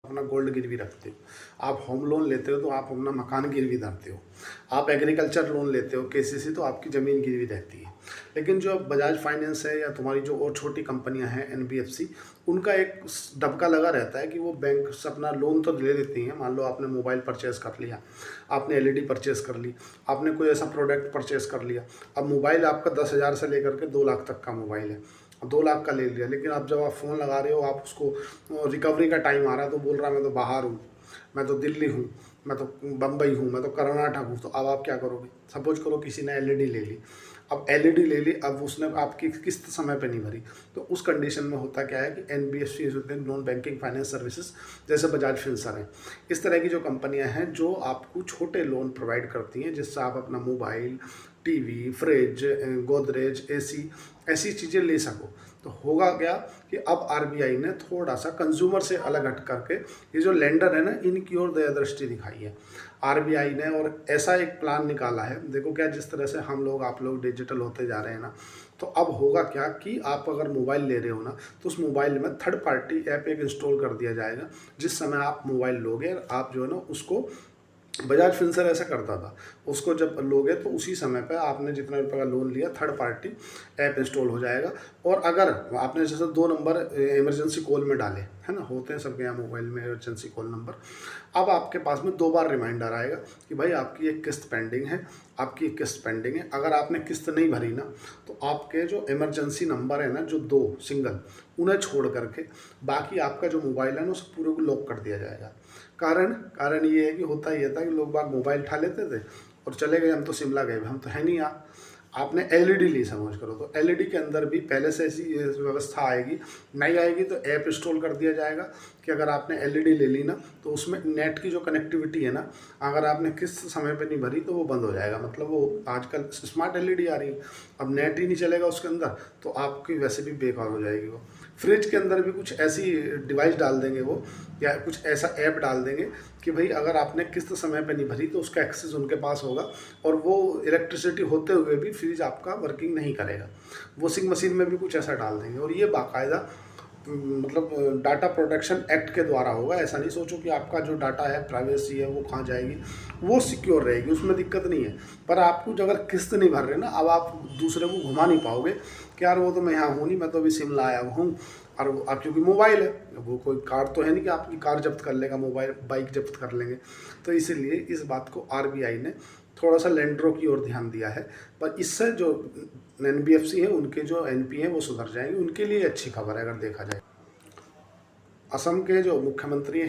अपना गोल्ड गिरवी रखते हो, आप होम लोन लेते हो तो आप अपना मकान गिरवी धरते हो, आप एग्रीकल्चर लोन लेते हो केसीसी तो आपकी ज़मीन गिरवी रहती है। लेकिन जो बजाज फाइनेंस है या तुम्हारी जो और छोटी कंपनियां हैं एनबीएफसी, उनका एक दबका लगा रहता है कि वो बैंक से अपना लोन तो ले लेती हैं। मान लो आपने मोबाइल परचेज़ कर लिया, आपने एलईडी परचेज़ कर ली, आपने कोई ऐसा प्रोडक्ट परचेज़ कर लिया। अब मोबाइल आपका 10,000 से लेकर के 2 लाख तक का मोबाइल है, 2 लाख का ले लिया, लेकिन अब जब आप फ़ोन लगा रहे हो, आप उसको रिकवरी का टाइम आ रहा है तो बोल रहा है मैं तो बाहर हूँ, मैं तो दिल्ली हूँ, मैं तो बम्बई हूँ, मैं तो कर्नाटक हूँ। तो अब आप क्या करोगे? सपोज करो किसी ने एलईडी ले ली, अब एलईडी ले ली, अब उसने आपकी किस्त समय पे नहीं भरी, तो उस कंडीशन में होता क्या है कि एनबीएफसी होते हैं नॉन बैंकिंग फाइनेंस सर्विसेज, जैसे बजाज फिनसर है, इस तरह की जो कंपनियां हैं जो आपको छोटे लोन प्रोवाइड करती हैं, जिससे आप अपना mobile, TV, fridge, Godrej, AC, ऐसी चीज़ें ले सको। तो होगा क्या कि अब आरबीआई ने थोड़ा सा कंज्यूमर से अलग हट करके ये जो लेंडर है ना, इनकी ओर दया दृष्टि दिखाई है आरबीआई ने, और ऐसा एक प्लान निकाला है। देखो क्या, जिस तरह से हम लोग आप लोग डिजिटल होते जा रहे हैं ना, तो अब होगा क्या कि आप अगर मोबाइल ले रहे हो ना, तो उस मोबाइल में थर्ड पार्टी ऐप एक इंस्टॉल कर दिया जाएगा। जिस समय आप मोबाइल लोगे, आप जो है ना उसको, बजाज फिनसर ऐसा करता था, उसको जब लोगे तो उसी समय पे आपने जितना रुपये का लोन लिया, थर्ड पार्टी ऐप इंस्टॉल हो जाएगा। और अगर आपने जैसे 2 नंबर इमरजेंसी कॉल में डाले, है ना, होते हैं सबके यहाँ मोबाइल में इमरजेंसी कॉल नंबर, अब आपके पास में 2 बार रिमाइंडर आएगा कि भाई आपकी एक किस्त पेंडिंग है, आपकी एक किस्त पेंडिंग है। अगर आपने किस्त नहीं भरी ना, तो आपके जो इमरजेंसी नंबर है ना, जो 2 सिंगल, उन्हें छोड़ करके बाकी आपका जो मोबाइल है ना, उसे पूरे को लॉक कर दिया जाएगा। कारण ये है कि होता ये था कि लोग बाग मोबाइल उठा लेते थे और चले गए, हम तो शिमला गए, हम तो है नहीं यहाँ। आपने एलईडी ली समझ करो, तो एलईडी के अंदर भी पहले से ऐसी व्यवस्था आएगी, नहीं आएगी तो ऐप इंस्टॉल कर दिया जाएगा कि अगर आपने एलईडी ले ली ना, तो उसमें नेट की जो कनेक्टिविटी है ना, अगर आपने किस समय पे नहीं भरी तो वो बंद हो जाएगा। मतलब वो आजकल स्मार्ट एलईडी आ रही है, अब नेट ही नहीं चलेगा उसके अंदर, तो आपकी वैसे भी बेकार हो जाएगी वो। फ्रिज के अंदर भी कुछ ऐसी डिवाइस डाल देंगे वो, या कुछ ऐसा ऐप डाल देंगे कि भाई अगर आपने किस्त समय पे नहीं भरी तो उसका एक्सेस उनके पास होगा, और वो इलेक्ट्रिसिटी होते हुए भी फ्रिज आपका वर्किंग नहीं करेगा। वॉशिंग मशीन में भी कुछ ऐसा डाल देंगे, और ये बाकायदा मतलब डाटा प्रोटेक्शन एक्ट के द्वारा होगा। ऐसा नहीं सोचो कि आपका जो डाटा है, प्राइवेसी है, वो कहाँ जाएगी, वो सिक्योर रहेगी, उसमें दिक्कत नहीं है। पर आपको अगर किस्त नहीं भर रहे ना, अब आप दूसरे को घुमा नहीं पाओगे कि यार वो तो मैं यहाँ हूँ नहीं, मैं तो अभी शिमला आया हूँ। और आप क्योंकि मोबाइल है, वो कोई कार तो है नहीं कि आपकी कार जब्त कर लेगा, मोबाइल बाइक जब्त कर लेंगे। तो इसीलिए इस बात को आरबीआई ने थोड़ा सा लेंडरों की ओर ध्यान दिया है। पर इससे जो एनबीएफसी है, उनके जो एनपी हैं वो सुधर जाएंगे, उनके लिए अच्छी खबर है अगर देखा जाए। असम के जो मुख्यमंत्री